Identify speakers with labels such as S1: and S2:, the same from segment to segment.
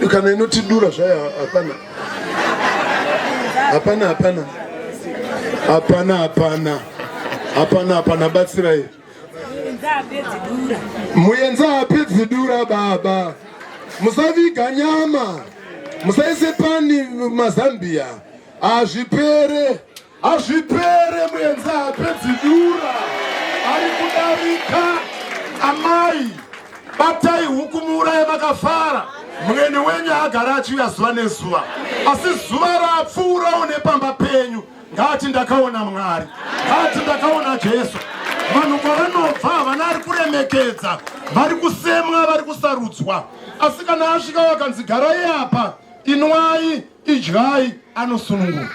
S1: Kana inotidura zvaya hapana batsirai muyenza apedzi dura baba musaviga nyama musaise pani mazambia azvipere muyenza apedzi dura ari kudarika amai batai hukumura yemakafara mwene wenyu agara achiuya zuva nezuva asi zuva rapfuura nepamba penyu ngati ndakaona Mwari ngati ndakaona Jesu vanhu kwavanobva havana ari kuremekedza vari kusemwa vari kusarudzwa asi kana asvika vakanzi garai apa inwai idyai anosununguka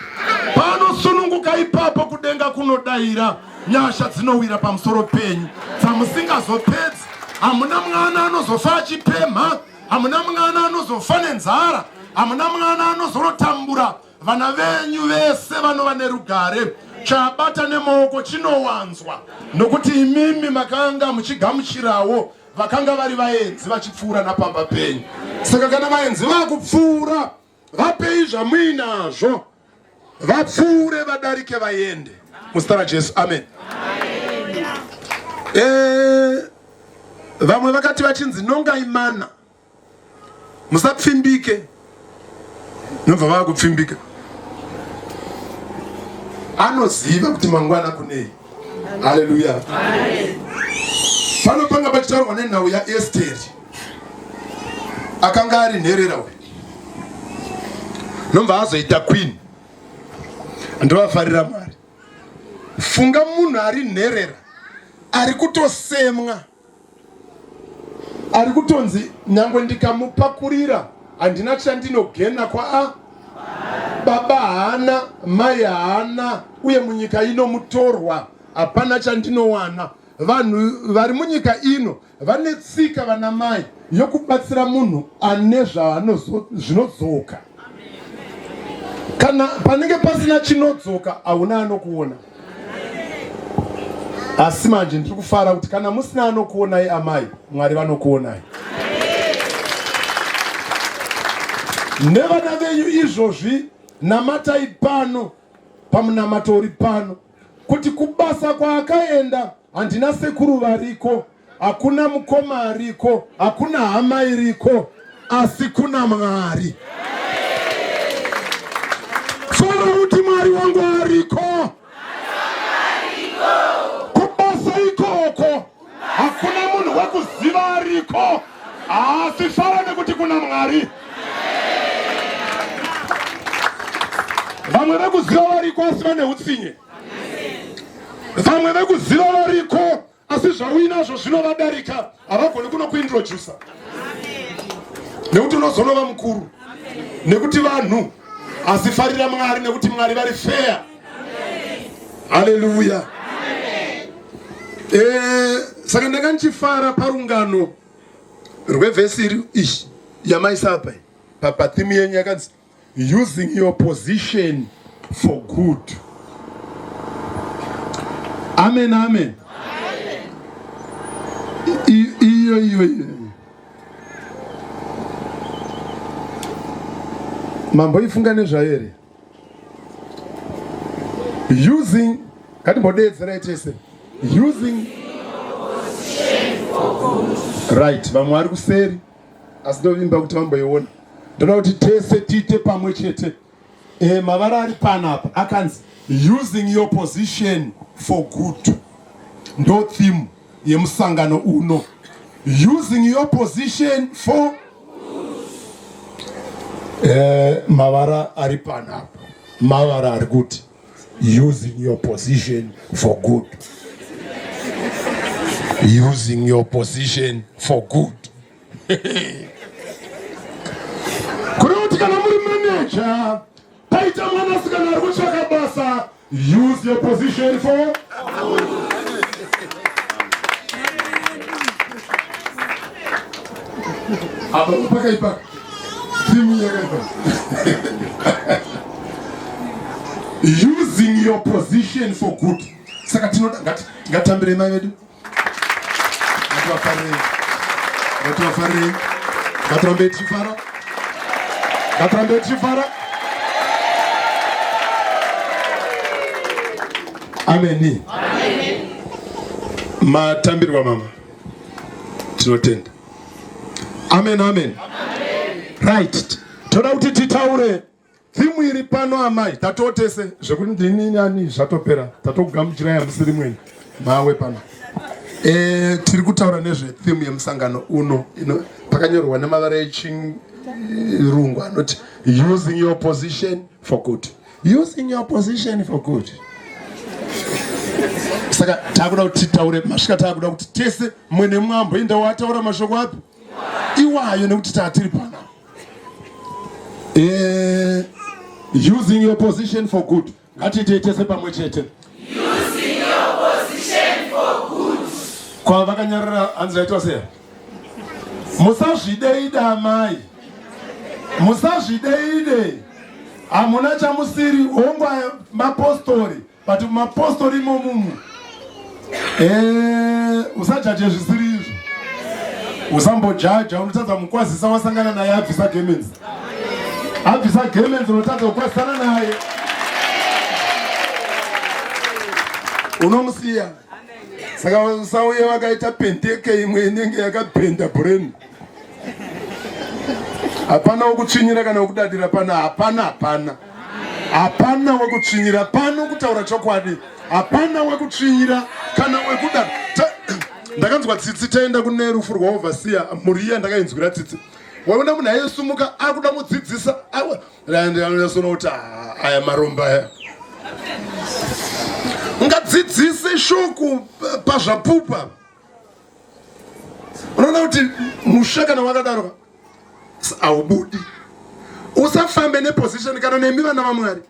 S1: paanosununguka ipapo kudenga kunodayira nyasha dzinowira pamusoro penyu dzamusingazopedzi hamuna mwana anozofa achipemha hamuna mwana anozofa nenzara hamuna mwana anozorotambura vana venyu vese vanova nerugare chabata nemaoko chinowanzwa nokuti imimi makanga muchigamuchirawo vakanga vari vaenzi vachipfuura napamba penyu saka kana vaenzi vakupfuura vapei zvamuinazvo vapfuure vadarike vaende muzita raJesu amen. Vamwe vakati vachinzi nongai mana musapfimbike nobva vakupfimbika anoziva kuti mangwana kunei. Haleluya. Pano panga pachitaurwa nenhau yaEsteri akanga ari nherera we nobva azoita queen. Ndovafarira Mwari. Funga munhu ari nherera ari kutosemwa ari kutonzi nyangwe ndikamupakurira handina chandinogena kwa baba haana mai haana uye munyika ino mutorwa hapana chandinowana. Vanhu vari munyika ino vane tsika vana mai yokubatsira munhu ane zvinodzoka. Kana panenge pasina chinodzoka hauna anokuona. Asi manje ndiri kufara kuti kana musina anokuonai amai Mwari vanokuonai. Nevana venyu izvozvi namatai pano pamunamato uri pano kuti kubasa kwaakaenda handina sekuru variko, hakuna mukoma ariko, hakuna hama iriko, asi kuna Mwari. Fara kuti Mwari wangu ariko. Kubasa ikoko hakuna munhu wekuziva ariko, asi fara nekuti kuna Mwari. Vamwe vekuziva variko asi vane utsinye. Vamwe vekuziva variko asi zvauinazvo zvinovadarika havagoni kunokuintrodusa. Nekuti unozonova mukuru nekuti vanhu asi farira Mwari nekuti Mwari vari fair. Haleluya. Saka ndanga ndichifara parungano rwevhesi iri ishi yamaisa apa papathimu yenyu yakanzi using your position for good. Amen, amen. Iyo. Mambo ifunga nezvayo here? Using, katimbodedzera tese. Using right, vamwe vari kuseri asi ndovimba kuti vamboiona. Ndoda kuti tese tiite pamwe chete. Mavara ari panapa akanzi using your position for good. Ndo theme yemusangano uno. Using your position for mavara ari panapa. Mavara ari kuti using your position for good. Using your position for good. Kuroti kana muri manager taita mwanasikana ari kutsvaka basa, use your position for good. Apa pakaipa timu yakaipa. Using your position for good. Saka tinoda ngatambire mai vedu. ngatirambe tichifara. Ameni. Matambirwa mama tinotenda. Amen. Right, toda kuti titaure thimu iri pano amai, tatotese zvekuti ndini nani zvatopera, tatokugamuchira yamusiri mwenyu mawe pano. Tiri kutaura nezve thimu yemusangano uno pakanyorwa nemavara echirungu anoti using your position for good. Using your position for good. Saka takuda kuti titaure masvika, takuda kuti tese mwene mwambo enda wataura mashoko api iwayo nekuti tatiri pano. Using your position for good. Ngatitese pamwe chete.
S2: Using your position for good.
S1: Kwa vakanyarara anzaitwa seya. Musazvideide amai. Musazvideide. Hamuna chamusiri hongwa mapostori. But mapostori momumu. Usajaje zvisiri izvo. Usambojaja unotadza mukwazisa wasangana naye abvisa Gemens. Abvisa Gemens unotadza kukwazisana naye. Unomusiya. Saka usauye wakaita penteke imwe inenge yakapenda brain. Hapana wekutsvinyira kana wekudadira pana, hapana. Hapana wekutsvinyira, pano kutaura chokwadi. Hapana wekutsvinyira kana wekudadira. Ndakanzwa tsitsi taenda kune rufu rwaovhasiya muriya ndakainzwira tsitsi. Waona munhu aisumuka akuda mudzidzisa ndanosoona kuti aya maromba aya. Ungadzidzise shoko pazvapupa. Unoona kuti musha kana wakadaro aubudi. Usafambe neposition kana nemi vana vaMwari.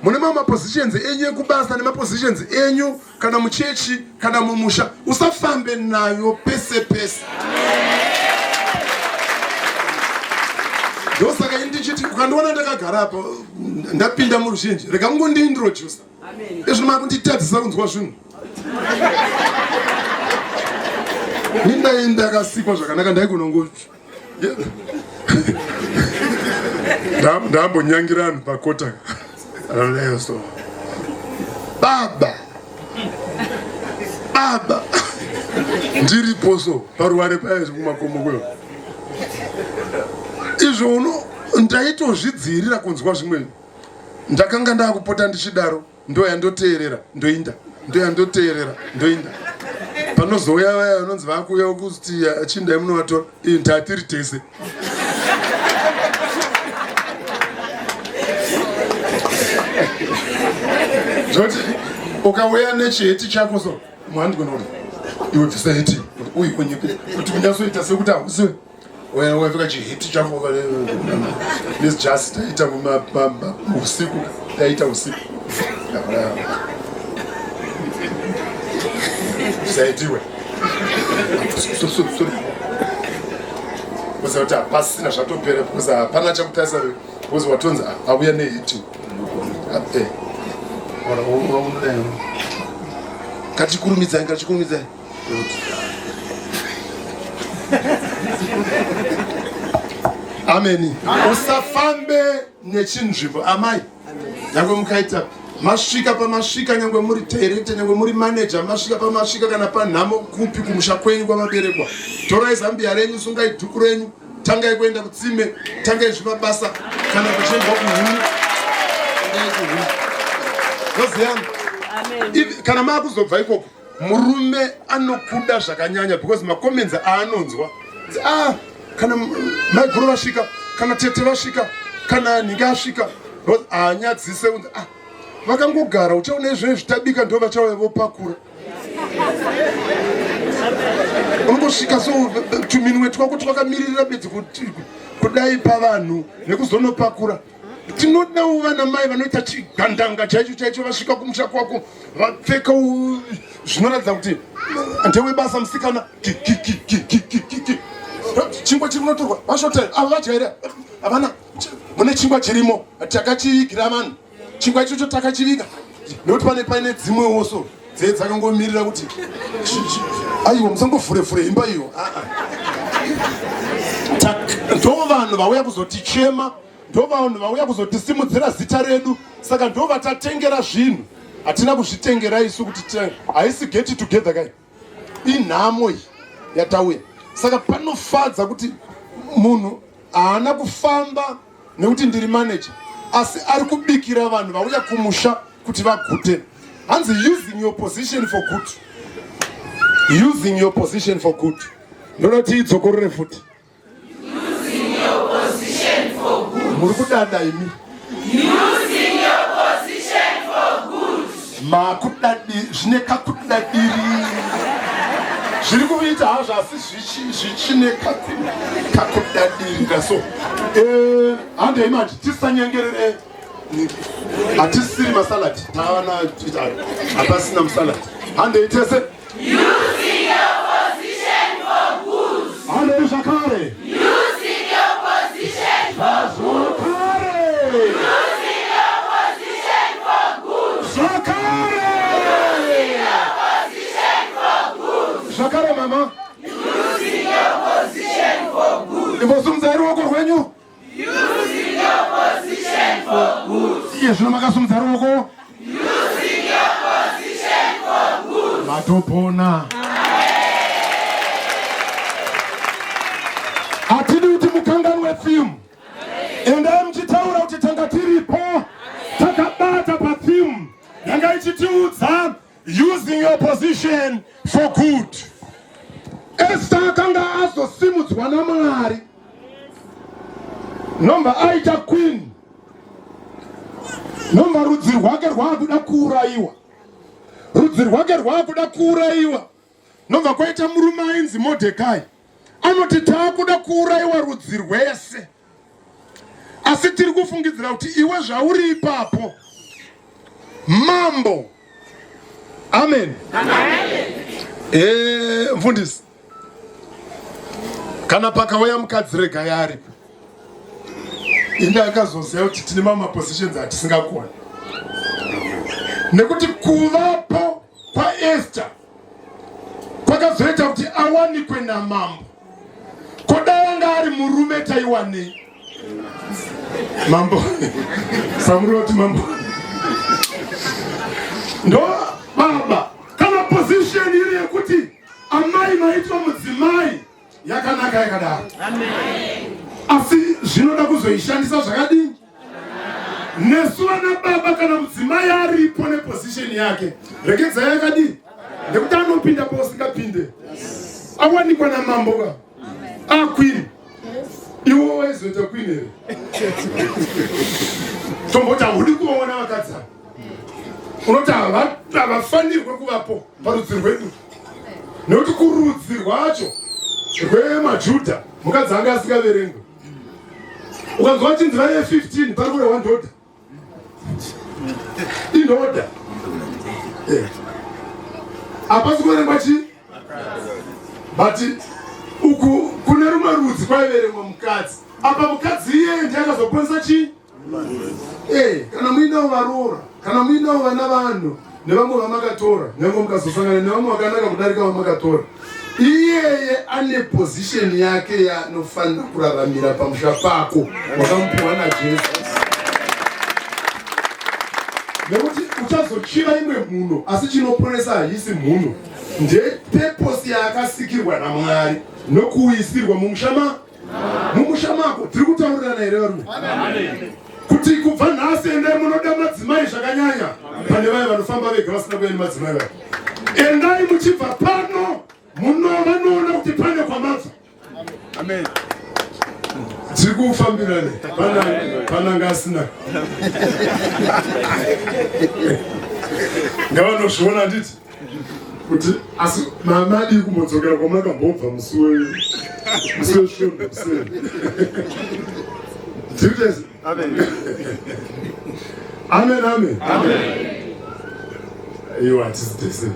S1: Mune mapositions enyu ekubasa nemapositions enyu kana muchechi kana mumusha. Usafambe nayo pese pese. Ndosaka indichiti ukandiona ndakagara apa ndapinda muruzhinji rega mungondiintroduce. Izvo makunditadzisa kunzwa zvinhu. Nindaenda akasikwa zvakanaka ndaikunongo ndambonyangira vanhu pakota. So baba ndiriposo paruware paya kumakomo kweyo. Izvo ndaitozvidzivirira kunzwa zvimweni. Ndakanga ndakupota ndichidaro ndoyandoteerera ndoinda, ndoyandoteerera ndoinda. Panozouya vaya vanonzi vakuuya kuti chindai munovatora ndatiri tese. Zvoti ukauya nechiheti chako so mwandigona kuti iwe bvisa heti uyu kwenyepe kuti unyasoita sekuti hausiwe wapfeka chiheti chako nesijasi taita usiku taita usiku bvisaitiwe kuza kuti hapasina zvatopera kuza hapana chakutarisa kuzi watonzi auya neheti. Ngatikurumizai. Ameni. Usafambe nechinzvimbo amai. Nyangwe mukaita masvika pamasvika, nyangwe muri director, nyangwe muri manager, masvika pamasvika kana panhamo kupi kumusha kwenyu kwamaberekwa. Torai zambia renyu, sungai dhuku renyu, tangai kuenda kutsime, tangai zvemabasa kana kuchendwa kuhuni. Kana makuzobva ikoko murume anokuda zvakanyanya because macomments aanonzwa kana maiguru vasvika kana tete vasvika kana nhinga asvika anyadzise kunzi vakangogara uchaona izvozvo zvitabika ndo vachauya vopakura. Unongosvika so tuminwe twako twakamirira bedzi kudai pavanhu nekuzonopakura. Tinoda uvana mai vanoita chigandanga chaicho vasvika kumusha kwako vapfeka zvinoratidza kuti ndewe basa musikana chingwa chiri kunotorwa vashotai ava vajaira havana mune chingwa chirimo takachivigira vanhu chingwa ichocho takachiviga nekuti paine dzimwewo so dzekangomirira kuti aiwa musangofure imba iyo ndo vanhu vauya kuzotichema, ndo vanhu vauya kuzotisimudzira zita redu, saka ndo vatatengera zvinhu hatina kuzvitengera isu kuti haisi get together kai inhamo iyi yatauya. Saka panofadza kuti munhu haana kufamba nekuti ndiri manager, asi ari kubikira vanhu vauya kumusha kuti vagute. Hanzi using your position for good, using your position for good. Ndinoti idzokorere futi,
S2: using your position for good.
S1: muri kudada imi,
S2: Using your position for good.
S1: makudadi zvine kakudadiri zviri kuita hazvo asi zvichine kakudadirira. So handei manje tisanyengerere, hatisiri masaladi, tawana hapasina musaladi. Handei tese
S2: Using your position for good.
S1: handei zvakare
S2: Using your position for good.
S1: zvakare
S2: Using your position for good.
S1: zvakare
S2: Using your position for good.
S1: zvakare mama
S2: Using your position for good.
S1: imbosumudza ruoko rwenyu.
S2: Using your position for good.
S1: Iye zvino makasumudza ruoko.
S2: Using your position for good.
S1: Matopona. Hatidi kuti mukanganwe theme. Endai muchitaura kuti tanga tiripo takabata patheme yanga ichitiudza using your position for good. Esther akanga azosimudzwa naMwari, nomba aita queen, nomba rudzi rwake rwakuda kuuraiwa, rudzi rwake rwakuda kuuraiwa. Nomba kwaita murume ainzi Modhekai anoti taakuda kuuraiwa rudzi rwese, asi tiri kufungidzira kuti iwe zvauri ipapo mambo. Amen. Mfundisi, kana pakauya mukadzi regai aripo, inde akazoziva kuti tine mamwe positions hatisingakoni, nekuti kuvapo kwaEsther kwakazoita kuti awanikwe namambo. Kodai anga ari murume taiwanei mambo samuri kuti mambo ndo baba. Kana position iri yekuti amai maitwa mudzimai yakanaka yakadaro, asi zvinoda kuzoishandisa zvakadini. Nesu vana baba kana mudzimai aripo neposition yake, regedzai yakadini, nekuti anopinda pausingapinde, awanikwa namambo ka queen. Iwo waizoita queen here tomboti haudi kuona vakadzi, unoti havafanirwe kuvapo parudzi rwedu, nekuti kurudzi rwacho rwemaJudha mukadzi anga asingaverengwe. Ukanzwa chinzi vaive 15 pari kurehwa ndodha, indodha hapasi kuverengwa chii, but uku kune rumwe rudzi kwaiverengwa mukadzi. Apa mukadzi iyeye ndiye akazoponesa chii. Kana muinawo varoora, kana muinawo vana vanhu nevamwe vamakatora, nyange mukazosangana nevamwe vakanaka kudarika vamakatora, iyeye ane position yake yanofanira kuraramira pamusha pako wakamupiwa naJesu. Nekuti uchazochiva imwe mhuno, asi chinoponesa haisi mhuno, ndepurpose yaakasikirwa naMwari nokuisirwa mumusha mako. Tiri kutaurirana here varume? Kuti kubva nhasi endai munoda madzimai zvakanyanya, pane vaya vanofamba vega vasina kuenda madzimai vaya. Endai muchibva pano vanoona kuti pane kwamabva. Amen. Tiri kufambirane pananga asina ngavanozviona handiti kuti asi mamadi kumbodzokera kwamakambobva musi wesvondo kuseri. Tiritese. Amen. Iwo hatisitese.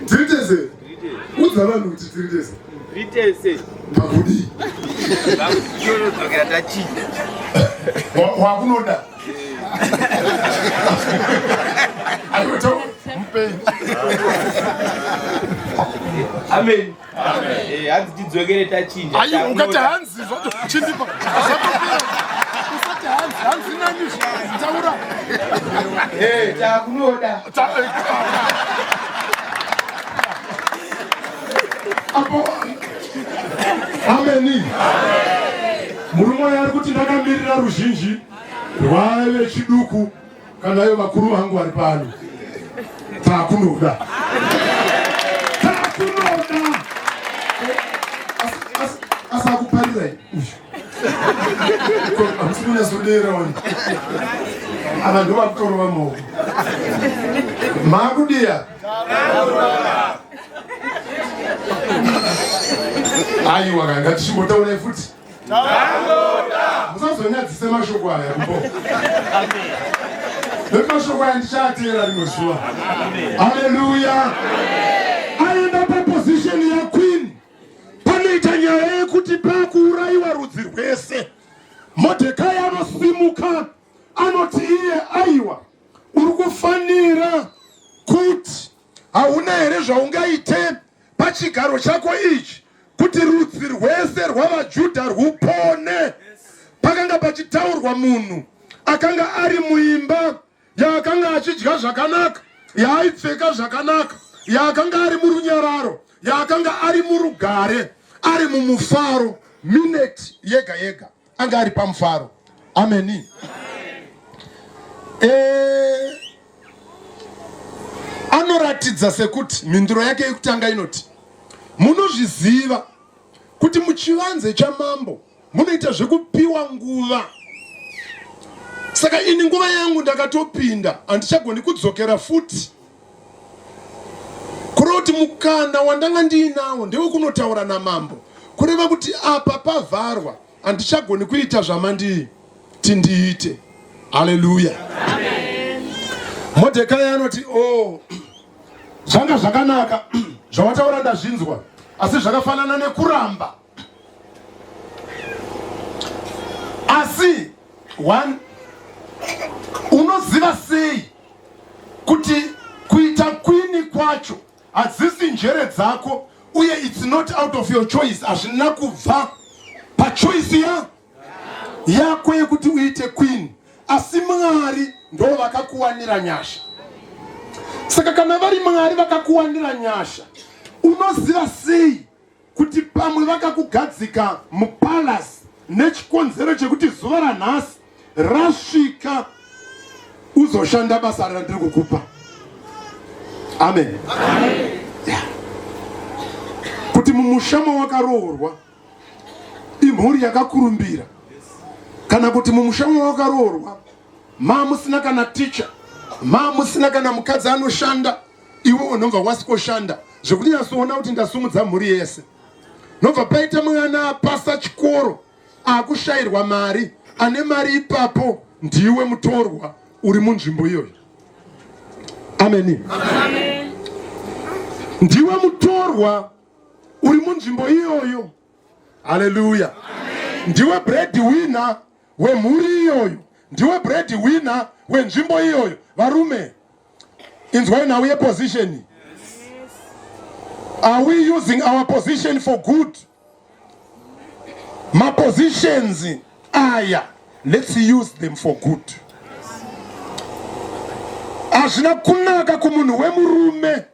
S1: Tiritese. Udza vanhu kuti tiritese. Pakudi wakunoda
S3: Amen. Hanzi tidzokere tachinja.
S1: Ayi ungati hanzi chinipa. Usati hanzi nani taura.
S3: Takunoda.
S1: Apo. Ameni. Murumo yari kuti ndakamirira ruzhinji rwave chiduku kana ivo vakuru vangu vari pano. Takunoda. Asakuparira amusikunya sodera wani ava ndo vakutoro vamoko makudiya aiwa kanga tichimbotaunai futi musazonyadzise mashoko aya kupo nokuti mashoko aya ndichaatera rimwe zuva. Haleluya. Aenda papozisheni yaqueen. Panoita nyaya yekuti pakuurayiwa rudzi rwese Modhekai anosimuka anoti iye aiwa uri kufanira kuti hauna here zvaungaite pachigaro chako ichi kuti rudzi rwese rwavaJudha rwupone. Pakanga pachitaurwa munhu akanga ari muimba yaakanga achidya zvakanaka, yaaipfeka zvakanaka, yaakanga ari murunyararo, yaakanga ari murugare, ari mumufaro minute yega yega anga ari pamufaro. Ameni. Anoratidza sekuti mhinduro yake yekutanga inoti munozviziva kuti muchivanze chamambo munoita zvekupiwa nguva. Saka ini nguva yangu ndakatopinda, handichagoni kudzokera futi. Kureva kuti mukana wandanga ndiinawo ndewe kunotaura namambo, kureva kuti apa pavharwa handichagoni kuita zvamanditi ndiite. Haleluya. Modhekai anoti zvanga zvakanaka zvawataura ndazvinzwa, asi zvakafanana nekuramba. Asi unoziva sei kuti kuita queen kwacho hadzisi njere dzako, uye it's not out of your choice, hazvina kubva pachoice yako yekuti uite queen, asi Mwari ndo vakakuwanira nyasha. Saka kana vari Mwari vakakuwanira nyasha, unoziva sei kuti pamwe vakakugadzika mupalasi nechikonzero chekuti zuva ranhasi rasvika uzoshanda basa randiri kukupa. Amen. Yeah. Kuti mumushamo wakaroorwa imhuri yakakurumbira, kana kuti mumushamo wakaroorwa musina kana teacher, musina kana mukadzi anoshanda, iwe unobva wasikoshanda zvekuti nyasoona kuti ndasumudza mhuri yese. Nobva paita mwana apasa chikoro akushayirwa mari, ane mari ipapo ndiwe mutorwa uri munzvimbo iyoyo. Ameni. Amen. Ndiwe mutorwa uri munzvimbo iyoyo. Haleluya. Ndiwe breadwinner wemhuri iyoyo, ndiwe breadwinner wenzvimbo iyoyo. Varume, inzwai nhau yeposition. Are we using our position for good? My positions aya, let's use them for good. Hazvina kunaka kumunhu wemurume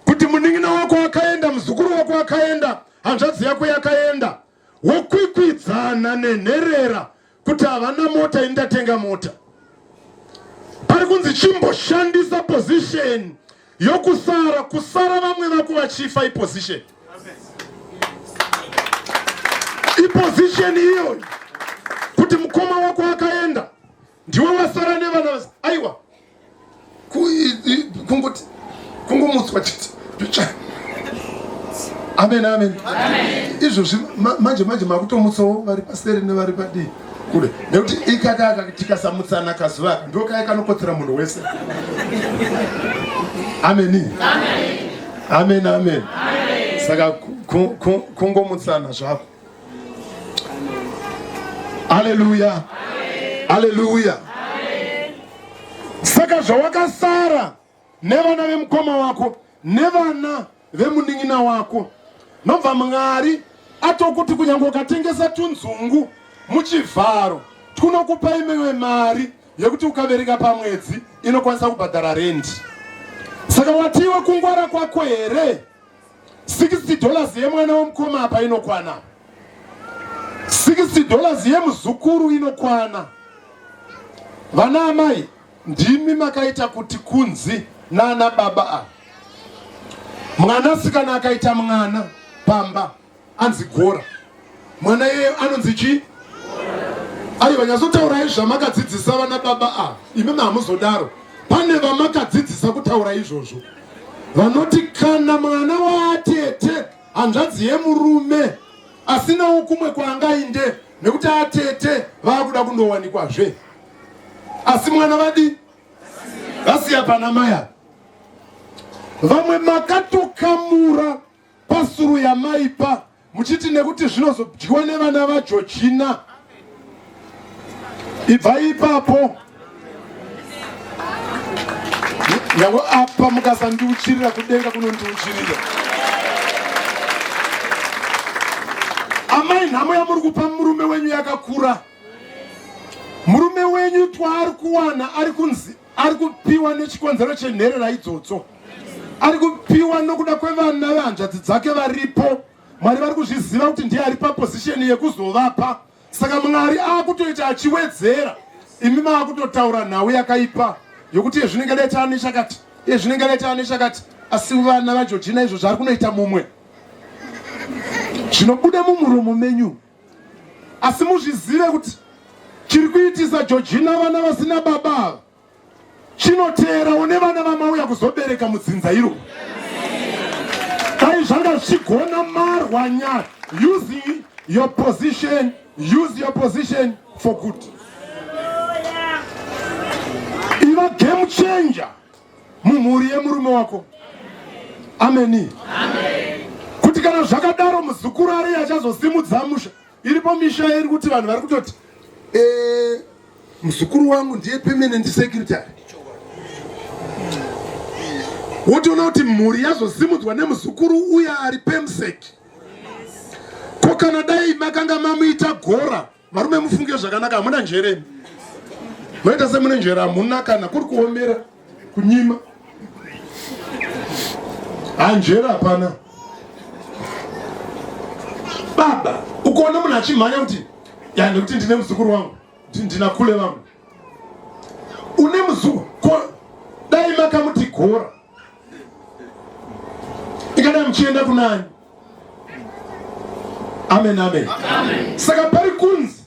S1: kuti munin'ina wako akaenda, muzukuru wako akaenda, hanzvadzi yako yakaenda, wokwikwidzana nenherera kuti havana mota, indatenga mota. Pari kunzi chimboshandisa position kusara vamwe vako vachifa iposition. Iposition iyoyo kuti mukoma wako akaenda, ndiwe wasara nevana. Aiwa, kungomutswa chiti. Amen, amen. Izvozvi manje makutomutsawo vari paseri nevari padivi kure, nekuti ikaka tikasamutsana kazuva ndo kaya kanokotsera munhu wese. Amen. Amen, amen. Saka kungomutsana zvako. Haleluya. Haleluya. Saka zvawakasara nevana vemukoma wako nevana vemunin'ina wako. Nobva Mwari atokuti kunyange ukatengesa tunzungu muchivharo tunokupa imwewe mari yekuti ukavereka pamwedzi inokwanisa kubhadhara rendi. Saka watiwe kungwara kwako here $60 yemwana womukoma apa inokwana, $60 yemuzukuru inokwana. Vana amai, ndimi makaita kuti kunzi nana baba mwana sikana akaita mwana pamba anzi gora, mwana yeye anonzi chi ayi vanyazotaura zvamakadzidzisa vana baba imi hamuzodaro. Pane vamakadzidzisa kutaura izvozvo vanoti kana mwana waatete hanzvadzi yemurume asinawo kumwe kwaangainde nekuti atete vaakuda kundowanikwazve, asi mwana vadi vasiya pana maya. Vamwe makatokamura pasuru yamaipa muchiti nekuti zvinozodyiwa nevana vaJochina. Ibva ipapo nyangwe apa mukasandiuchirira kudenga kunondiuchirira. Amai, nhamo yamuri kupa murume wenyu yakakura. Murume wenyu twaari kuwana ari kupiwa nechikonzero chenherera idzodzo, ari kupiwa nokuda kwevana vehanzvadzi dzake varipo. Mwari vari kuzviziva kuti ndiye ari papozisheni yekuzovapa. Saka Mwari akutoita achiwedzera, imi maakutotaura nhau yakaipa yokuti zvinenge letani chakati, zvinenge letani chakati. Asi vana vaJochina izvo zvari kunoita mumwe zvinobuda mumuromo menyu. Asi muzvizive kuti chiri kuitisa Georgina vana vasina baba chinoteerawo nevana vamauya kuzobereka mudzinza iro. Dai zvanga zvichigona marwanya. Use your position for good. Iva game changer mumhuri yemurume wako. Ameni. Kuti kana zvakadaro muzukuru ari achazosimudza musha. Iripo misha iri kuti vanhu vari kutoti muzukuru wangu ndiye permanent secretary. Wotoona kuti mhuri yazosimudzwa nemuzukuru uya ari PEMSEC. Ko kana dai makanga mamuita gora, varume mufunge zvakanaka, hamuna njere. Maita semune njere hamuna kana kuri kuomera kunyima. Anjera hapana. Baba, ukoona munhu achimhanya kuti nekuti ndine muzukuru wangu, ndina kule vangu. Une muzukuru, dai makamuti gora. Ikada mchienda kunani? Amen, amen. Saka pari kunzi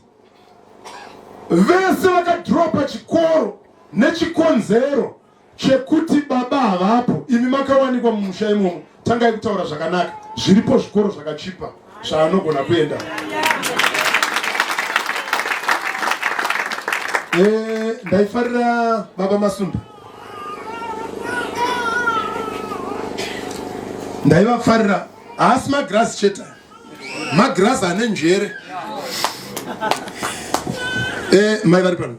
S1: vese vakadropa chikoro nechikonzero chekuti baba havapo. Imi makawanikwa mumusha imomo. Tangai kutaura zvakanaka. Zviripo zvikoro zvakachipa zvaanogona kuenda. Ndaifarira baba Masunda. Ndaivafarira haasi magrasi chete, magrasi ane njere. Mai vari pano.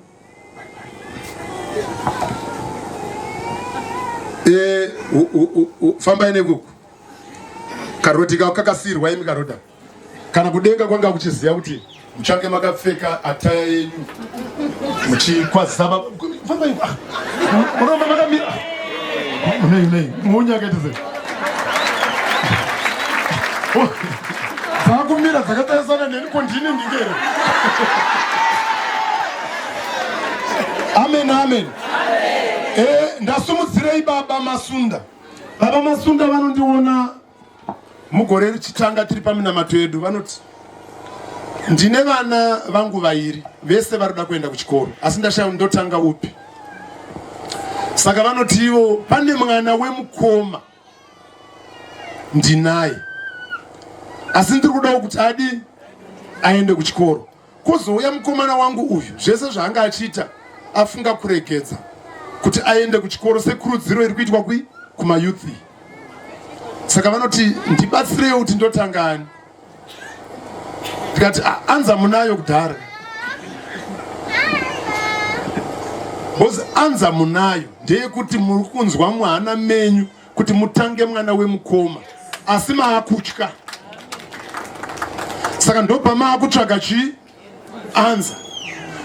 S1: Fambai nekuku. Karoti kakasirwa imi karota. Kana kudenga kwanga kuchiziva kuti muchange makapfeka ataya yenyu muchikwazisa baba. Fambai. Munomba makamira. Nei, munyakaita sei. Dzakumira dzakatarisana neni kondini ndingere. Amen, amen. Ndasumudzirei baba Masunda. Baba Masunda vanondiona mugore richitanga tiri paminamato yedu, vanoti ndine vana vangu vairi vese varikuda kuenda kuchikoro, asi ndashaya ndotanga upi. Saka vanoti ivo pane mwana wemukoma ndinaye, asi ndiri kudawo kuti adi aende kuchikoro. Kwozouya mukomana wangu uyu, zvese zvaanga achiita afunga kuregedza kuti aende kuchikoro sekurudziro iri kuitwa kumayuthi. Saka vanoti ndibatsirewo kuti ndotangani. Ndikati anza munayo kudhara. Bozi anza munayo ndeyekuti muri kunzwa mwana menyu kuti mutange mwana wemukoma asi maakutya. Saka ndopa maakutsvaga chi anza.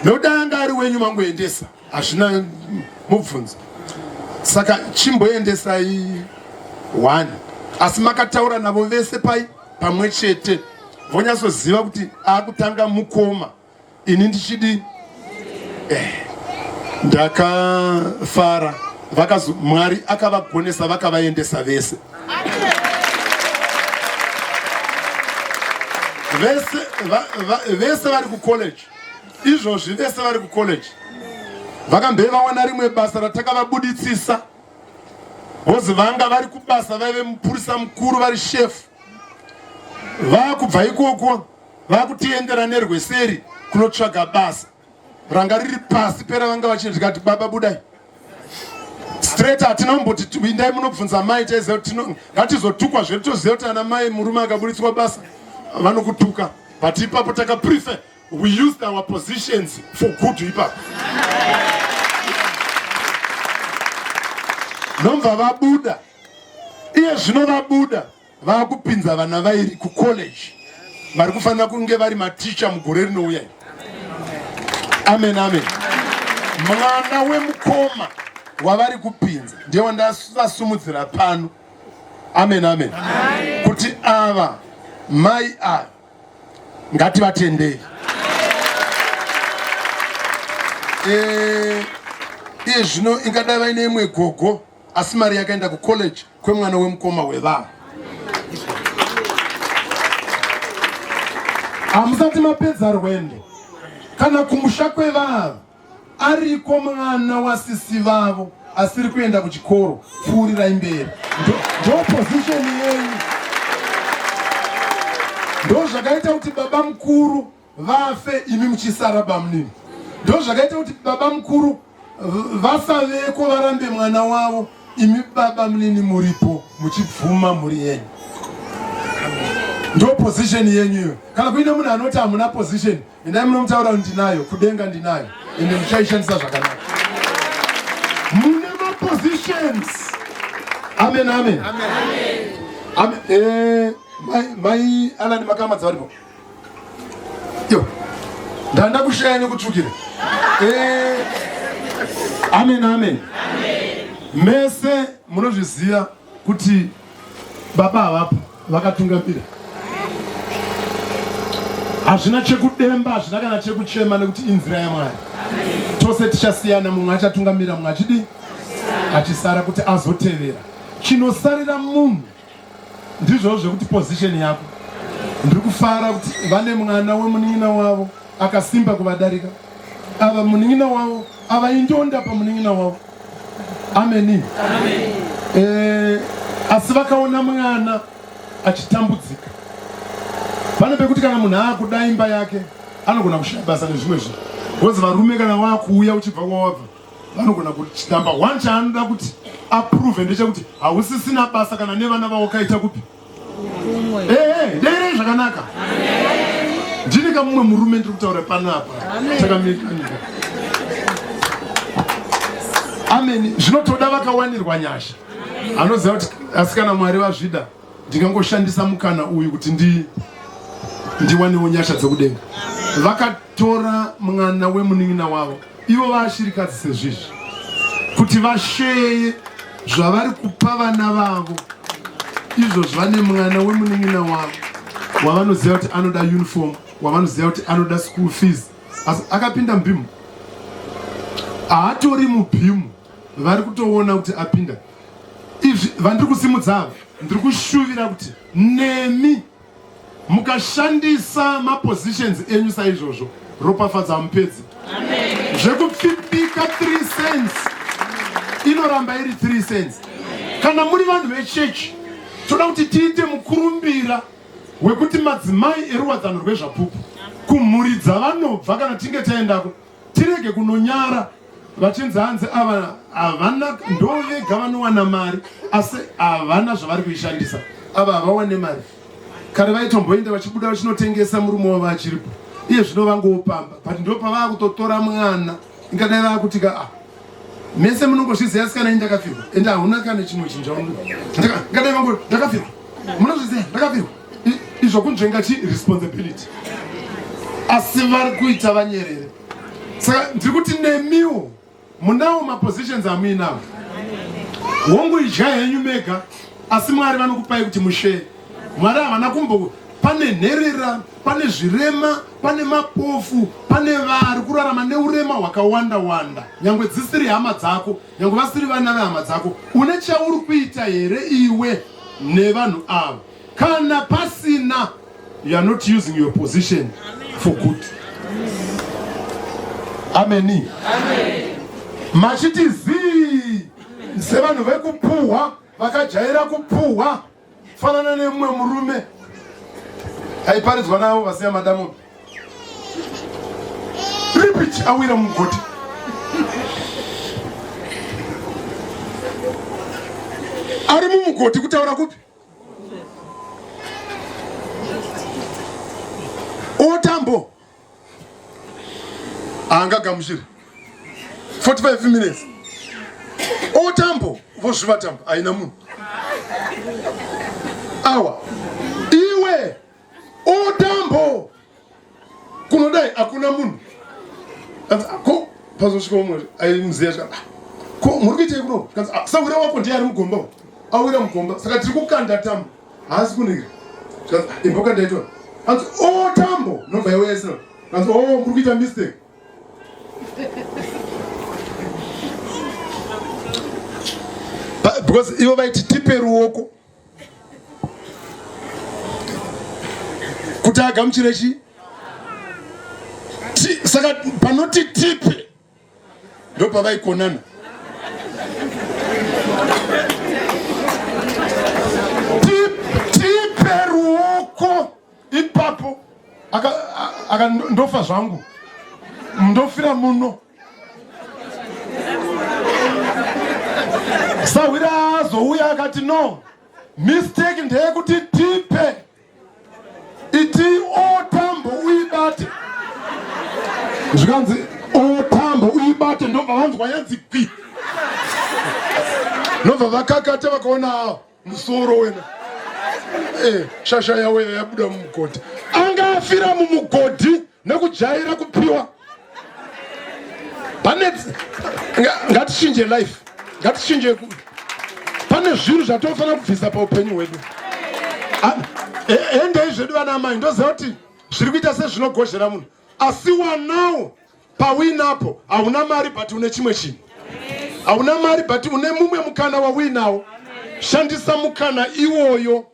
S1: Nodanga ari wenyu mangoendesa hazvina mubvunzo. Saka chimboendesai 1 asi makataura navo vese pai pamwe chete vonyatsoziva kuti akutanga mukoma. Ini ndichidi ndakafara Mwari akavagonesa vakavaendesa vese. Vese vari kucollege izvozvi, vese vari kucollege vakambe vawana rimwe basa ratakavabuditsisa. Bozi vanga vari kubasa vaive mupurisa mukuru vari shefu. Vakubva ikoko vakutiendera nerweseri kunotsvaga basa ranga riri pasi pera. Vanga vachinzi kati baba budai straight. Hatina kumboti tuindai munobvunza mai taiziva kuti ngatizotukwa zvedu toziva kuti ana mai murume akaburitswa basa vanokutuka. But ipapo takaprefer we used our positions for good ipapo. Nomva vabuda iye zvino vabuda vakupinza vana vairi kucollege vari kufanira kunge vari maticha mugore rinouya. Amen, amen. Mwana wemukoma wavari kupinza ndiye wandasumudzira pano. Amen, amen. Kuti ava mai ava ngativatendei. Iye zvino ingadai vaine imwe gogo asi mari yakaenda kucollege kwemwana wemukoma wevava. Hamusati mapedza rwendo kana kumusha kwevava ariko mwana wasisi vavo asiri kuenda kuchikoro, pfuurirai mberi. Ndo position yenyu. Ndo zvakaita kuti baba mukuru vafe imi muchisara pamunini. Ndo zvakaita kuti baba mukuru vasaveko varambe mwana wavo imi baba munini muripo muchibvuma muri yenyu. Ndo position yenyu iyo. Kana kuine munhu anoti hamuna position, endai munomutaura ndinayo, kudenga ndinayo, ende muchaishandisa zvakanaka. Mune mapositions. Amen, amen. Amen. Mai Alani Makamadza varipo. Yo. Ndanda kushaya kutsvukira. Amen, amen. Mese munozviziva kuti baba avapo vakatungamira. Hazvina chekudemba, hazvina kana chekuchema nekuti inzira yaMwari. Tose tichasiyana, mumwe achatungamira, mumwe achidi achisara kuti azotevera. Chinosarira munhu ndizvo zvekuti position yako. Ndiri kufara kuti vane mwana wemunin'ina wavo akasimba kuvadarika. Ava munin'ina wavo ava indonda pamunin'ina wavo. Amen. Asi vakaona mwana achitambudzika. Pane pekuti kana munhu aakuda imba yake anogona kushaya basa nezvimwe zvinhu. Bozi varume kana waakuuya uchibva kwawabva vanogona kuti number 1 chaanoda kuti approve ndechekuti hausisina basa kana nevana vavo kaita kupi. Ndeirei zvakanaka. Ndini kamumwe murume ndiri kutaura panapa takamira. Amen. Zvinotoda vakawanirwa nyasha. Anoziva kuti asikana Mwari vazvida ndingangoshandisa mukana uyu kuti ndiwanewo nyasha dzekudenga. Vakatora mwana wemunin'ina wavo, ivo vaashirikadzi sezvizvi, kuti vasheye zvavari kupa vana vavo. Izvozvo vane mwana wemunin'ina wavo wavanoziva kuti anoda uniform, wavanoziva kuti anoda school fees. Asi akapinda mubhimu, haatori mubhimu, vari kutoona kuti apinda. Izvi vandiri kusimudza ava, ndiri kushuvira kuti nemi mukashandisa mapositions enyu saizvozvo ropafadza mupedzi. Zvekupfipika 3 cents inoramba iri 3 cents. Kana muri vanhu vechechi toda kuti tiite mukurumbira wekuti madzimai eruwadzano rwezvapupu kumhuri dzavanobva kana tinge taendako tirege kunonyara vachinzi hanzi ava havana ndovega vanowana mari asi havana zvavari kuishandisa. Ava havawane mari. Kare vaitomboenda vachibuda vachinotengesa murume wavo achiripo. Iye zvino vangopamba. But ndo pavava kutotora mwana ingadai vava kutika mese munongozviziva sikana indakafirwa ende hauna kana chinhu chinja ngadai vangu ndakafirwa munozviziva ndakafirwa izvo kunzvenga chi responsibility asi vari kuita vanyerere. Saka ndiri kuti nemiwo munawo mapositions amuinawo hongu idya henyu mega asi Mwari vanokupai kuti mushere. Mwari havana kumbo pane nherera, pane zvirema, pane mapofu, pane vari kurarama neurema hwakawanda wanda. Nyangwe dzisiri hama dzako, nyangwe vasiri vana vehama dzako, une chauri kuita here iwe nevanhu ava? Kana pasina, you are not using your position for good. Amen.
S2: Amen.
S1: Machiti zii sevanhu vekupuhwa vakajaira kupuhwa fanana nemumwe murume aiparidzwa navo vasiya madamu ripich awira mugoti ari mumugoti kutaura kupi otambo haangagamuchiri 45 minutes otambo vozvivatambo haina munhu awa iwe otambo kunodai hakuna munhu ko pazosvika umwe aimuziya ko muri kuitai kuno sawira wako ndiye ari mugomba awira mugomba saka tiri kukanda tambo haasi kunira imbokandaitwa anzi otambo nobva iwesina anzi muri kuita mistake because ivo vaiti tipe ruoko kuti agamuchire chi saka panoti tipe ndo pavaikonana. Tipe ruoko ipapo aka ndofa zvangu ndofira muno sawira azouya akati no mistake ndeyekuti tipe iti otambo uibate zvikanzi otambo uibate ndobva vanzwa yanzi kwi nobva vakakata vakaona musoro wena shasha yawe yabuda mumugodhi angafira mumugodhi nekujaira kupiwa pane ngatichinje life ngatichinje pane zvinhu zvatofanira kubvisa paupenyu hwedu endei zvedu vana mai ndoziva kuti zviri kuita sezvinogozhera munhu asi wanawo pawinapo hauna mari but une chimwe chinhu hauna mari but une mumwe mukana wawinawo shandisa mukana iwoyo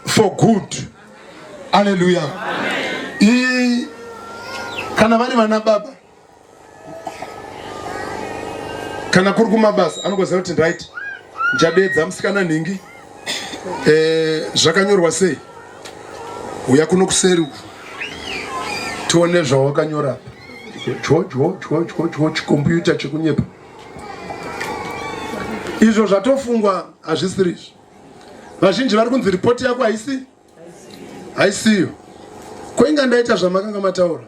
S1: for good. Hallelujah. Kana vari vana baba kana kuri kumabasa anogoziva kuti right ndichadedza musikana nhingi zvakanyorwa sei uya kuno kuseri tione zvawakanyora chikombiyuta chekunyepa izvo zvatofungwa hazvisirizvo. Vazhinji vari kunzi ripoti yako haisiyo koinga ndaita zvamakanga mataura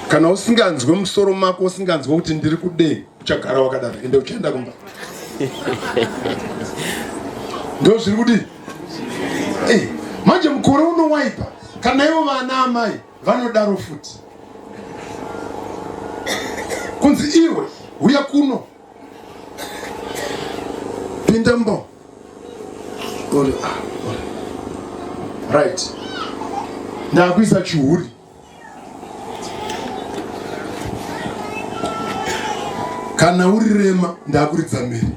S1: kana usinganzwe musoro mako usinganzwe kuti ndiri kudei uchagara wakadaro ende uchaenda kumba ndo zviri kuti manje mukore unowaipa kana ivo vana amai vanodaro futi kunzi iwe uya kuno pinda mbo right ndakuisa chihuri kana uri rema ndakuridza mhere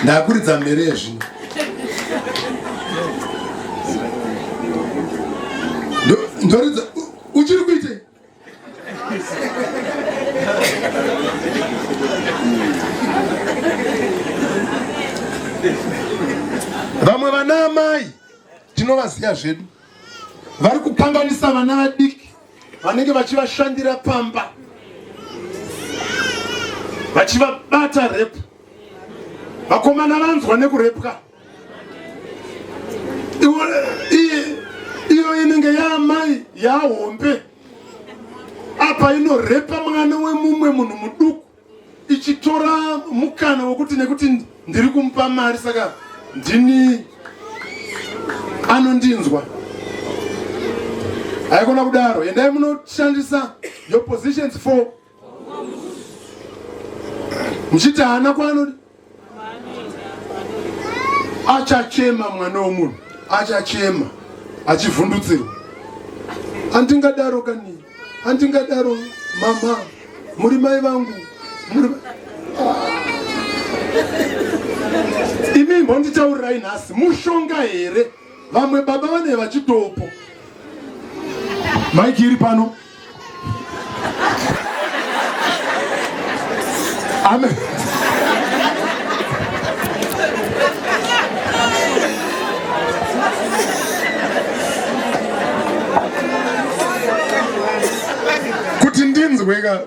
S1: ndakuridza mhere yezvino ndoridza uchiri kuite vamwe vana amai tinovaziya zvedu vari kukanganisa vana vadiki vanenge vachivashandira pamba vachivabata repu vakomana vanzwa nekurepwa iyo inenge yaamai yahombe apa inorepa mwana wemumwe munhu muduku ichitora mukana wokuti nekuti ndiri kumupa mari saka ndini anondinzwa. Haikona kudaro. Endai munoshandisa your positions for muchiti hana kwano achachema mwana womunhu achachema achivhundutsirwa. Handingadaro kani, handingadaro mama, muri mai vangu, muri imi mbonditaurirai nhasi, mushonga here vamwe baba vane vachitopo. Maiki iri pano. Amen. Kuti ndinzweka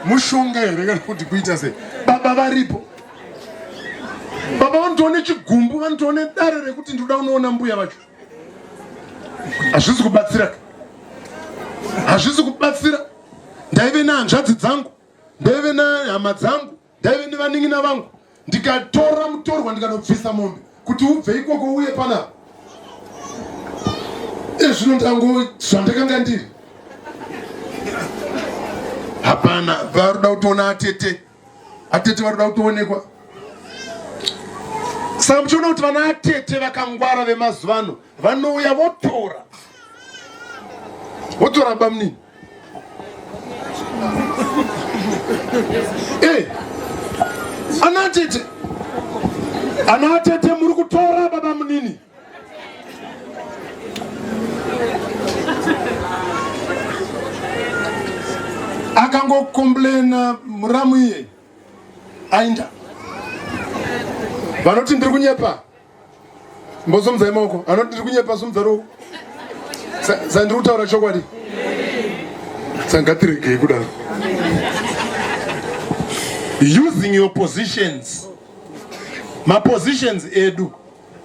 S1: mushonga here kana kuti kuita sei. Baba varipo. Baba vanotone chigumbu, vanotone dare rekuti ndoda unoona mbuya vacho. Hazvisi kubatsira. Hazvisi kubatsira. Ndaive nehanzvadzi dzangu, ndaive nehama dzangu, ndaive nevaning'ina vangu, ndikatora mutorwa ndikanobvisa mombe kuti ubve ikoko uye panapa. Zvino ndango zvandakanga ndiri. Hapana, varuda kutoona atete. Atete varuda kutoonekwa. Saka muchiona kuti vana atete vakangwara vemazuva ano vanouya votora. Votora bamnini. Ana atete. Ana atete muri kutora baba munini. Akango complain muramu iye. Ainda. Vanoti ndiri kunyepa. Mbozomza imoko. Anoti ndiri kunyepa somzaro. Sandiri kutaura chokwadi. Sangatireke kudaro. Using your positions. My positions edu.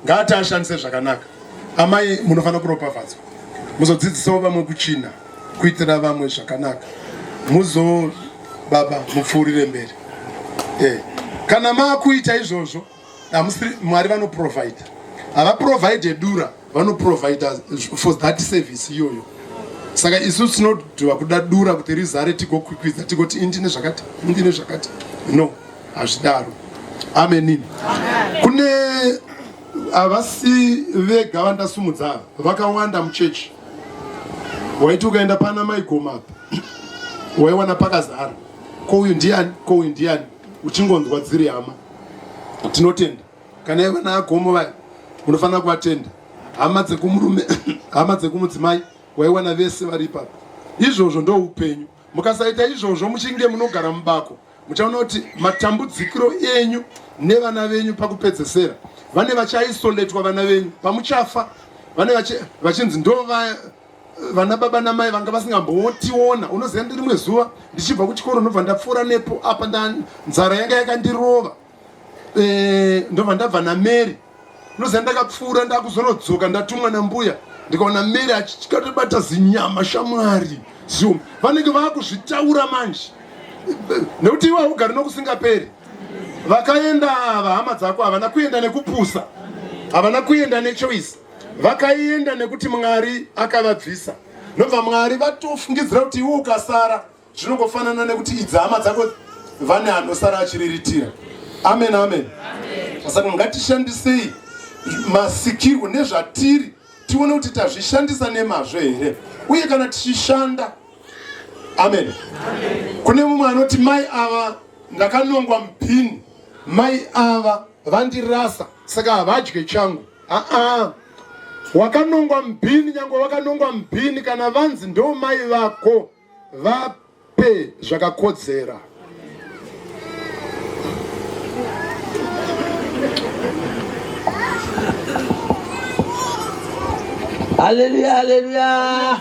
S1: Ngati ashandise zvakanaka. Amai munofana kuropafadzwa. Muzodzidzisawo vamwe kuchina. Kuitira vamwe zvakanaka. Muzo baba mupfuurire mberi. Kana makuita izvozvo, Mwari vanoprovide. Ava provide dura, vanoprovide for that service iyoyo. Saka isusu tinodhwa kuda dura kuti rizare tigokwikwiza tigoti indine zvakati, indine zvakati. No, hazvidaro. Amen. Kune avasi vega vandasumudza vakawanda muchechi. Waiti ukaenda pana maigoma apa. Waiwana pakazara. Kouyu ndiani, uchingonzwa dziri hama. Tinotenda. Kana iwe naagomo vaya, unofana kuvatenda. Hama dzekumurume, hama dzekumudzimai, waiwana vese vari ipapo. Izvozvo ndo upenyu. Mukasaita izvozvo muchinge munogara mubako, muchaona kuti matambudzikiro enyu nevana venyu pakupedzesera. Vane vachaisoletwa vana venyu. Pamuchafa, vane vachinzi ndo vana baba namai vanga vasingambotiona. Unoziva ndiri rimwe zuva ndichibva kuchikoro ndobva ndapfuura nepo apa nzara yanga yakandirova. Ndobva ndabva naMary. Unoziva ndakapfuura ndakuzonodzoka ndatumwa nambuya. Ndikaona Mary achikatobata zinyama shamwari. Vanenge vakuzvitaura manje. Nekuti iwe ugari nokusingaperi. Vakaenda ava hama dzako havana kuenda nekupusa. Havana kuenda nechoice. Vakaenda nekuti Mwari akavabvisa. Nobva Mwari vatofungidzira kuti iwe ukasara zvinongofanana nekuti idzi hama dzako vane anosara achiriritira. Amen, amen. Saka ngatishandisei masikirwo nezvatiri tione kuti tazvishandisa nemazvo here. Uye kana tichishanda. Amen. Kune mumwe anoti mai ava ndakanongwa mupini. Mai ava vandirasa saka havadye changu. Wakanongwa mupini, nyange wakanongwa mupini, kana vanzi ndo mai vako vape zvakakodzera.
S2: Hallelujah, hallelujah.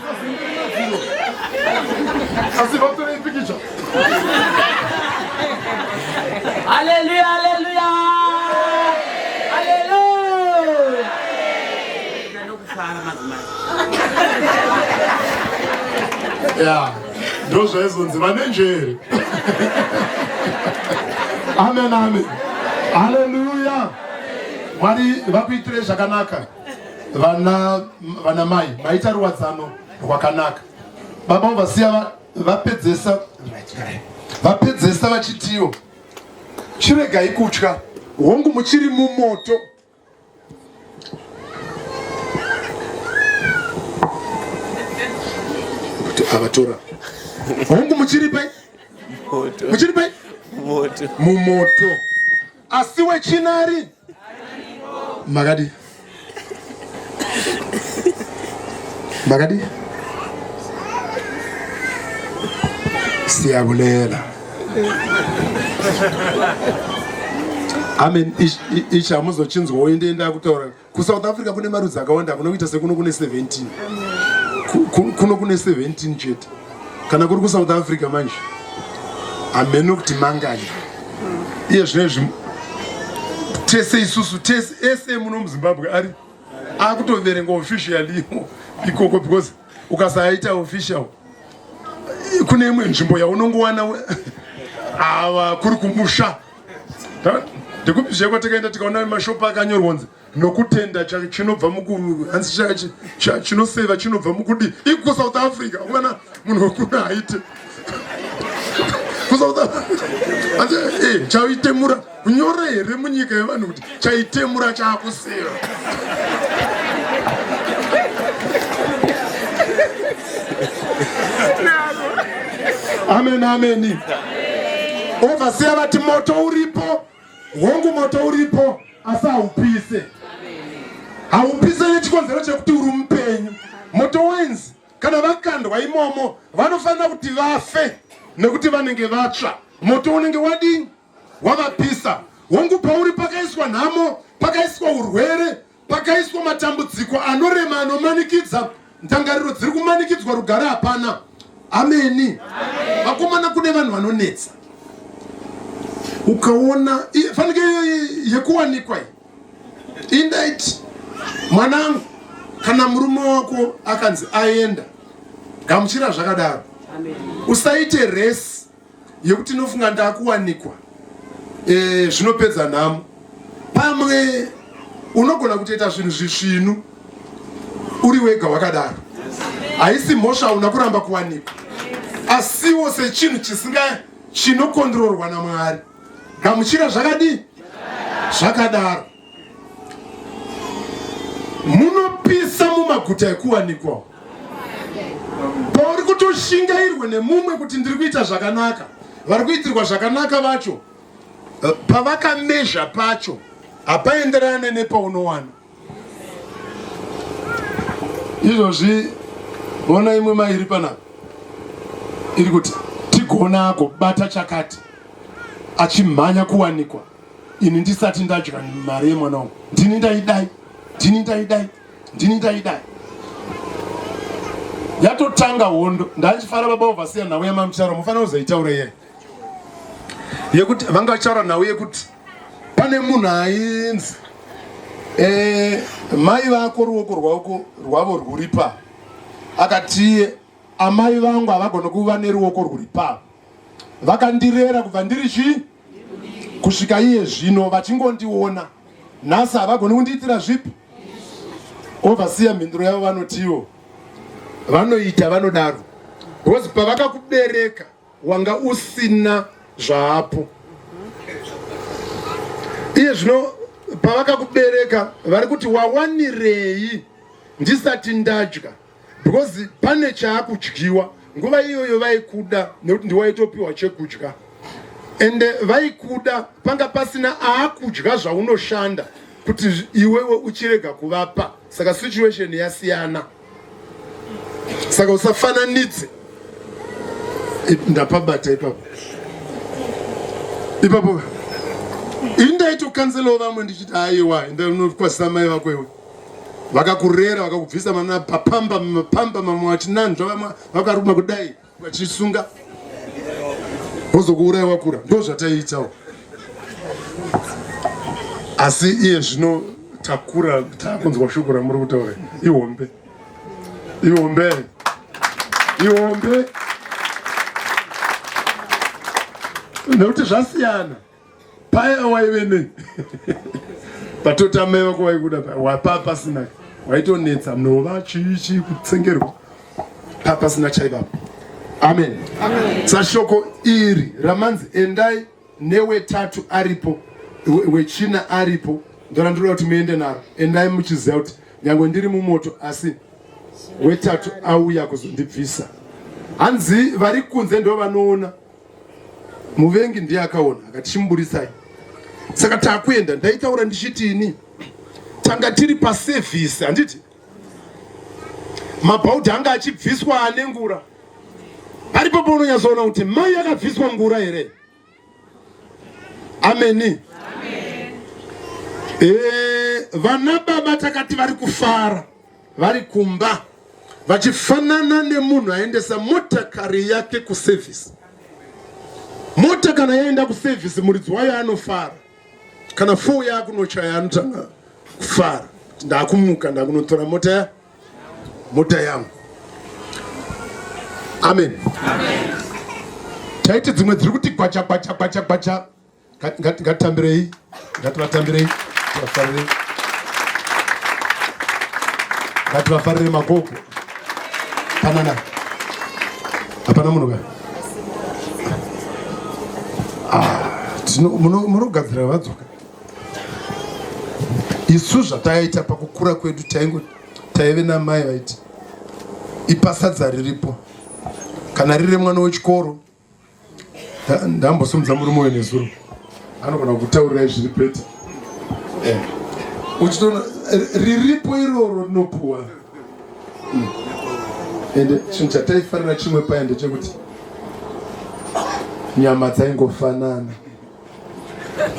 S2: Hallelujah, hallelujah. Hallelujah.
S1: Yeah. ndozvaizonzi vanenjere. Amen, amen. Haleluya. Mwari vakuitire zvakanaka. Vana mai maita ruwadzano rwakanaka. Baba vasiya vapedzesa vachitiwo chiregai kutya, hongu muchiri mumoto. Avatora hongu muchiri pai mumoto, asi wechinari magadi siyabulela. Amen. Isha muzochinzwa oenda kutaura kuSouth Africa kune marudzi akawanda, kunoita sekuno kune 17 kuno kune 17 chete kana kuri kuSouth Africa manje. Amen. Kuti mangani iye zvinezvi tese isusu tese muno muZimbabwe ari akutoverenga officially ikoko, because ukasaita official kune imwe nzvimbo yaunongowana ava kuri kumusha. Ndikupizveko takaenda tikaona mashopu akanyorwa kunzi nokutenda chinobva hanzi chinoseva chinobva mukudi iko South Africa. Ukaona munhu wekuna haite kuSouth Africa chaitemura kunyora here munyika yevanhu kuti chaitemura chaakuseva. Amen, amen. Ovasiya vati moto uripo, hongu moto uripo, asi haupise nechikonzero chekuti uri mupenyu. Moto wenzi kana vakandwa imomo vanofanira kuti vafe nekuti vanenge vatsva. Moto unenge wadini wavapisa. Hongu pauri pakaiswa nhamo, pakaiswa urwere, pakaiswa matambudziko anorema anomanikidza, ndangariro dziri kumanikidzwa rugare hapana. Ameni. Vakomana kune vanhu vanonetsa. Ukaona fanike yekuwanikwa indaiti mwanangu kana murume wako akanzi aenda gamuchira zvakadaro. Usaite resi yekuti nofunga ndakuwanikwa zvinopedza nhamo. Pamwe unogona kutoita zvinhu zvisvinu uri wega wakadaro. Haisi mhosva una kuramba kuwanikwa, asiwo sechinhu chinokondororwa naMwari. Gamuchira zvakadi zvakadaro. Munopisa mumaguta ekuwanikwa. Pauri kutoshingairwe nemumwe kuti ndiri kuita zvakanaka, vari kuitirwa zvakanaka vacho pavakamezha pacho hapaenderane nepaunowana. Izvozvi ona imwe mairi panapa iri kuti tigonako bata chakati achimhanya kuwanikwa. Ini ndisati ndadya mari yemwana wangu ndini ndaidai. Yatotanga hondo. Ndachifara baba ovasiya nhau yamamucharo mufanira kuzoitaura iye yekuti vanga vachaura nhau yekuti pane munhu ainzi mai vako ruoko rwavo rwuri pa akati amai vangu havagona kuva neruoko rwuri pa vakandirera kubva ndiri chi kusvika iye zvino vachingondiona nhasi havagoni kundiitira zvipi. Ovasiya mhinduro yavo vanotiwo vanoita vanodaro because pavakakubereka wanga usina zvaapo. Iye zvino pavakakubereka vari kuti wawanirei ndisati ndadya, because pane chaakudyiwa. Nguva iyoyo vaikuda nekuti ndiwaitopiwa chekudya, ende vaikuda panga pasina aakudya zvaunoshanda kuti iwewe uchirega kuvapa. Saka situation yasiyana. Saka usafananidze. Ndapabata ipapo indaito kanselo vamwe ndichiti aiwa ndinokwasisa mai vako iwe vakakurera vakakubvisa mana papamba mamwe vati nanzva vamwe vakaruma kudai vachisunga vozokuuraya wakura. Ndo zvataiitawo. Asi iye zvino takura takunzwa shoko ramuri kutaura ihombe Nekuti zvasiyana. Paya waive patotameva kuvaikuda wapapasina waitonetsa munova chichi kutsengerwa papasina chaivapo. Amen. Sashoko iri ramanzi endai newetatu aripo wechina aripo ndorandiroda kuti muende naro. Endai muchiziva kuti nyangwe ndiri mumoto asi wetatu auya kuzondibvisa. Hanzi vari kunze ndo vanoona, muvengi ndiye akaona akatichimburisai. Saka takuenda ndaitaura ndichitini, tanga tiri pasevhisi handiti mabhaudha anga achibviswa ane ngura. Paripo paunonyatsoona kuti mai akabviswa ngura here. Ameni. Vana baba takati vari kufara, vari kumba, vachifanana nemunhu aendesa motakari yake kusevhisi. Mota kana yaenda kusevhisi muridzi wayo anofara. Kana foo yako nochaya anotanga kufara. Ndakumuka ndakunotora mota yangu. Amen. Taiti dzimwe dziri kuti kwacha. Ngatambirei. Ngativafarire magogo. Hapana munhu ka. Munogadzira vadzoka. Isu zvataita pakukura kwedu taive namai vaiti ipasadza riripo. Kana riri mwana wechikoro ndambosumudza murume uyu nezuro anogona kutaurirai zviri pete. Uchitoona riripo iroro rinopuwa. Ende chinhu chataifanira chimwe paya ndechekuti nyama dzaingofanana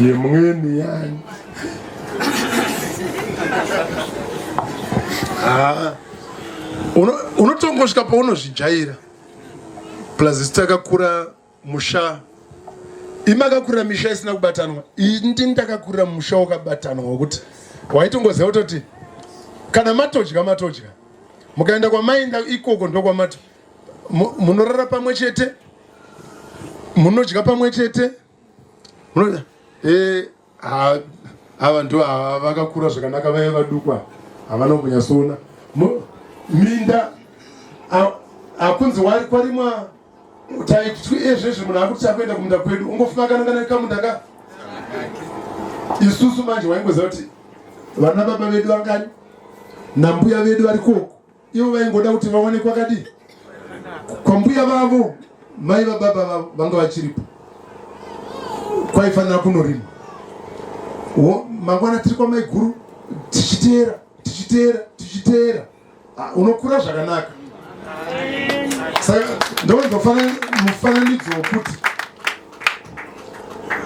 S1: yemweni yani. Unotongosvika paunozvijaira. Plus takakura musha. Imakakurira misha isina kubatanwa. Indi ndakakurira musha wakabatanwa wekuti waitongoziva kutoti kana matodya mukaenda kwamainda ikoko ndo kwamato munorara pamwe chete, munodya pamwe chete. Ava ndo vakakura zvakanaka vaya vadukwa havana kunyatsoona minda akunzi kwarimwa ezvezvi munhu akuti chakuenda kumunda kwedu ungofuma kanangana kamunda ka. Isusu manje waingoziva kuti vana baba vedu vangani nambuya vedu vari koko, ivo vaingoda kuti vaone kwakadi kwambuya vavo mai vababa vavo vanga vachiripo. Kwaifanira kunorima. Mangwana tiri kwamai guru tichiteera unokura zvakanaka. Saka ndondofanira mufananidzo wekuti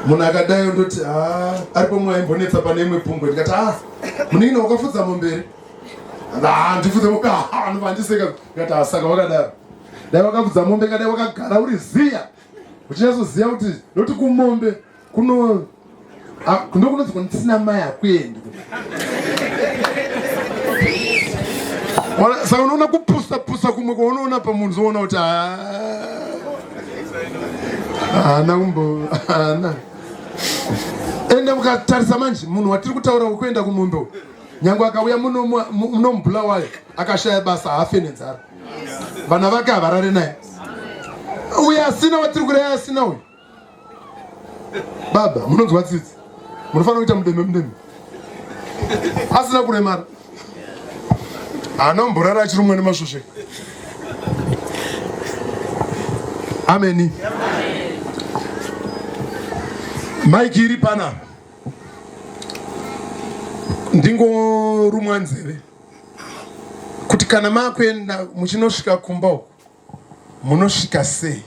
S1: munhu akadai ndoti aripo mumwe aimbonetsa pane imwe pungwe ndikati muningina wakafudza mumberi ndifudze ndiseka ndikati saka wakadaro dai wakafudza mombe kadai wakagara uri ziya uchinyazoziva kuti noti kumombe ndokunonzi kuti ndisina mai akuendi. Saka unoona kupusa kumwe kwaunoona pamunhu zoona kuti haana. Ende mukatarisa manje munhu watiri kutaura kuenda kumombe nyangwe akauya munomubhula wayo akashaya basa haafe nenzara. Vana vake havarare naye. Uye asina watiri kuraya asina uyu. Baba munonzwa tsitsi. Munofanira kuita mudeme. Asina kuremara. Anomborara achiri umwe nemasvosve. Ameni. Maiki iri pana. Ndingorumwa nzeve. Kuti kana makuenda muchinosvika kumba uku munosvika sei?